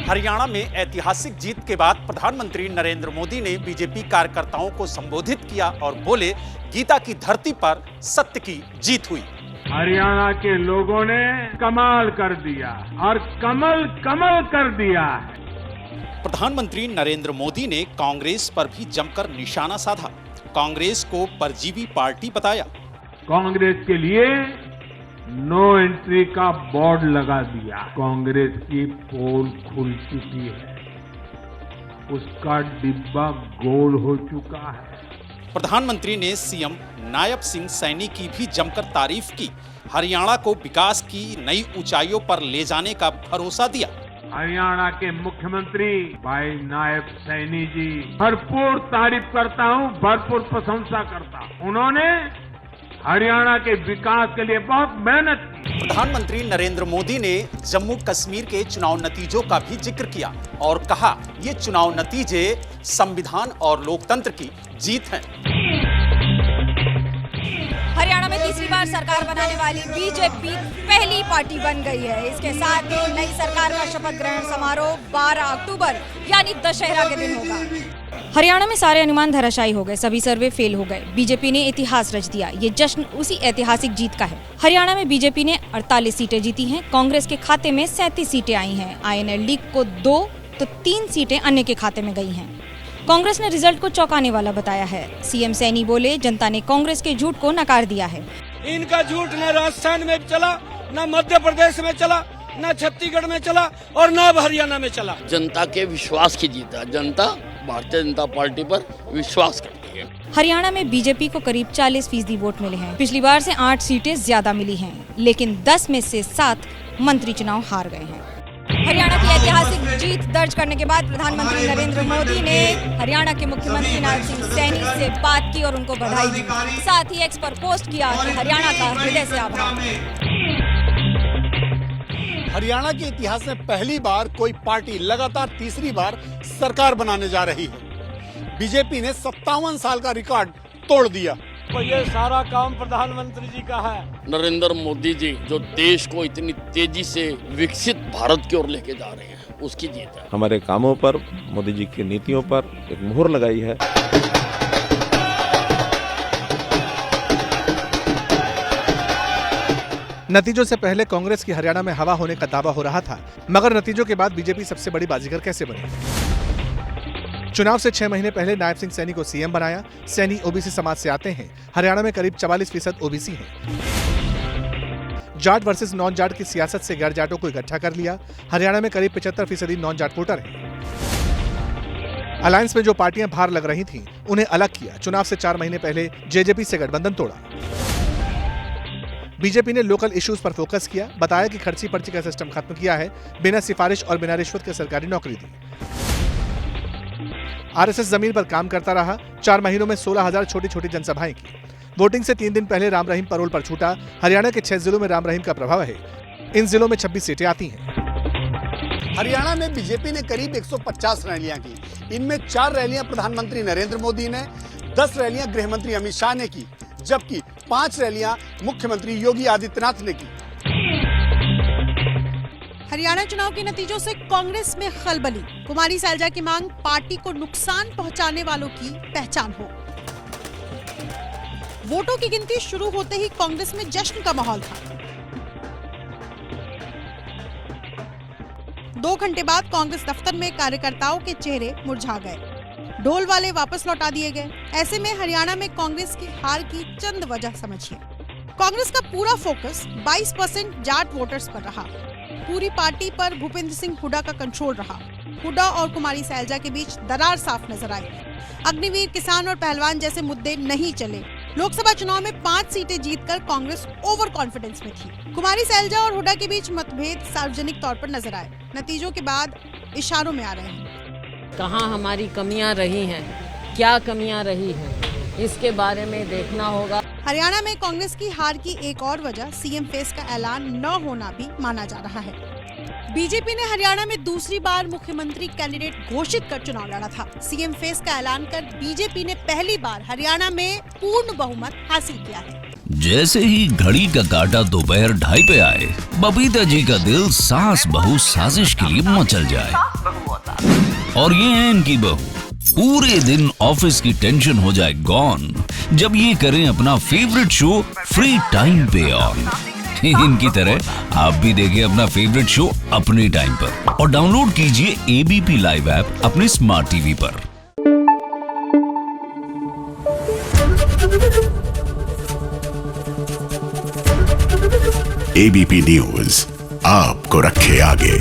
हरियाणा में ऐतिहासिक जीत के बाद प्रधानमंत्री नरेंद्र मोदी ने बीजेपी कार्यकर्ताओं को संबोधित किया और बोले, गीता की धरती पर सत्य की जीत हुई। हरियाणा के लोगों ने कमाल कर दिया और कमल कमल कर दिया। प्रधानमंत्री नरेंद्र मोदी ने कांग्रेस पर भी जमकर निशाना साधा, कांग्रेस को परजीवी पार्टी बताया। कांग्रेस के लिए नो एंट्री का बोर्ड लगा दिया। कांग्रेस की पोल खुल चुकी है, उसका डिब्बा गोल हो चुका है। प्रधानमंत्री ने सीएम नायब सिंह सैनी की भी जमकर तारीफ की, हरियाणा को विकास की नई ऊंचाइयों पर ले जाने का भरोसा दिया। हरियाणा के मुख्यमंत्री भाई नायब सैनी जी, भरपूर तारीफ करता हूं, भरपूर प्रशंसा करता हूं। उन्होंने हरियाणा के विकास के लिए बहुत मेहनत की। प्रधानमंत्री नरेंद्र मोदी ने जम्मू कश्मीर के चुनाव नतीजों का भी जिक्र किया और कहा, ये चुनाव नतीजे संविधान और लोकतंत्र की जीत हैं। हरियाणा में तीसरी बार सरकार बनाने वाली बीजेपी पहली पार्टी बन गई है। इसके साथ ही नई सरकार का शपथ ग्रहण समारोह 12 अक्टूबर यानी दशहरा के दिन होगा। हरियाणा में सारे अनुमान धराशायी हो गए, सभी सर्वे फेल हो गए। बीजेपी ने इतिहास रच दिया, ये जश्न उसी ऐतिहासिक जीत का है। हरियाणा में बीजेपी ने 48 सीटें जीती हैं, कांग्रेस के खाते में 37 सीटें आई हैं, INL लीग को 2 तो 3 सीटें अन्य के खाते में गई हैं। कांग्रेस ने रिजल्ट को चौंकाने वाला बताया है। सीएम सैनी बोले, जनता ने कांग्रेस के झूठ को नकार दिया है। इनका झूठ न राजस्थान में चला, न मध्य प्रदेश में चला, न छत्तीसगढ़ में चला और न हरियाणा में चला। जनता के विश्वास की जीत है। जनता भारतीय जनता पार्टी पर विश्वास करती है। हरियाणा में बीजेपी को करीब 40% वोट मिले हैं। पिछली बार से 8 सीटें ज्यादा मिली हैं, लेकिन 10 में से 7 मंत्री चुनाव हार गए हैं। हरियाणा की ऐतिहासिक जीत दर्ज करने के बाद प्रधानमंत्री नरेंद्र मोदी ने हरियाणा के मुख्यमंत्री नायब सिंह सैनी से बात की और उनको बधाई दी। साथ ही एक्स पर पोस्ट किया कि हरियाणा का हृदय से आभार। हरियाणा के इतिहास में पहली बार कोई पार्टी लगातार तीसरी बार सरकार बनाने जा रही है। बीजेपी ने 57 साल का रिकॉर्ड तोड़ दिया। तो ये सारा काम प्रधानमंत्री जी का है। नरेंद्र मोदी जी जो देश को इतनी तेजी से विकसित भारत की ओर लेके जा रहे हैं, उसकी जीत है। हमारे कामों पर, मोदी जी की नीतियों पर एक मुहर लगाई है। नतीजों से पहले कांग्रेस की हरियाणा में हवा होने का दावा हो रहा था, मगर नतीजों के बाद बीजेपी सबसे बड़ी बाजीगर कैसे बनी? चुनाव से 6 महीने पहले नायब सिंह सैनी को सीएम बनाया। सैनी ओबीसी समाज से आते हैं। हरियाणा में करीब 44% ओबीसी हैं। जाट वर्सेस नॉन जाट की सियासत से गैर जाटों को इकट्ठा कर लिया। हरियाणा में करीब 75% नॉन जाट वोटर हैं। अलायंस में जो पार्टियां बाहर लग रही थीं, उन्हें अलग किया। चुनाव से 4 महीने पहले जेजेपी से गठबंधन तोड़ा। बीजेपी ने लोकल इश्यूज पर फोकस किया, बताया कि खर्ची पर्ची का सिस्टम खत्म किया है, बिना सिफारिश और बिना रिश्वत के सरकारी नौकरी दी। आरएसएस जमीन पर काम करता रहा। 4 महीनों में 16,000 छोटी छोटी जनसभाएं की। वोटिंग से 3 दिन पहले राम रहीम पैरोल पर छूटा। हरियाणा के 6 जिलों में राम रहीम का प्रभाव है। इन जिलों में 26 सीटें आती हैं। हरियाणा में बीजेपी ने करीब 150 रैलियां की। इनमें 4 रैलियां प्रधानमंत्री नरेंद्र मोदी ने, 10 रैलियां गृह मंत्री अमित शाह ने की, जबकि 5 रैलियां मुख्यमंत्री योगी आदित्यनाथ ने की। हरियाणा चुनाव के नतीजों से कांग्रेस में खलबली। कुमारी सैलजा की मांग, पार्टी को नुकसान पहुंचाने वालों की पहचान हो। वोटों की गिनती शुरू होते ही कांग्रेस में जश्न का माहौल था। 2 घंटे बाद कांग्रेस दफ्तर में कार्यकर्ताओं के चेहरे मुरझा गए। ढोल वाले वापस लौटा दिए गए। ऐसे में हरियाणा में कांग्रेस की हार की चंद वजह समझिए। कांग्रेस का पूरा फोकस 22% जाट वोटर्स पर रहा। पूरी पार्टी पर भूपेंद्र सिंह हुड्डा का कंट्रोल रहा। हुड्डा और कुमारी सैलजा के बीच दरार साफ नजर आई। अग्निवीर, किसान और पहलवान जैसे मुद्दे नहीं चले। लोकसभा चुनाव में 5 सीटें जीतकर कांग्रेस ओवर कॉन्फिडेंस में थी। कुमारी सैलजा और हुड्डा के बीच मतभेद सार्वजनिक तौर पर नजर आए। नतीजों के बाद इशारों में आ रहे हैं। कहाँ हमारी कमियां रही हैं, क्या कमियां रही हैं, इसके बारे में देखना होगा। हरियाणा में कांग्रेस की हार की एक और वजह सीएम फेस का ऐलान न होना भी माना जा रहा है। बीजेपी ने हरियाणा में दूसरी बार मुख्यमंत्री कैंडिडेट घोषित कर चुनाव लड़ा था। सीएम फेस का ऐलान कर बीजेपी ने पहली बार हरियाणा में पूर्ण बहुमत हासिल किया है। जैसे ही घड़ी का काटा दोपहर 2:30 पे आए, बबीता जी का दिल सास बहू साजिश के लिए मचल जाए। और ये है इनकी बहू, पूरे दिन ऑफिस की टेंशन हो जाए गॉन जब ये करें अपना फेवरेट शो फ्री टाइम पे ऑन। इनकी तरह आप भी देखिए अपना फेवरेट शो अपने टाइम पर और डाउनलोड कीजिए एबीपी लाइव ऐप अपने स्मार्ट टीवी पर। एबीपी न्यूज आपको रखे आगे।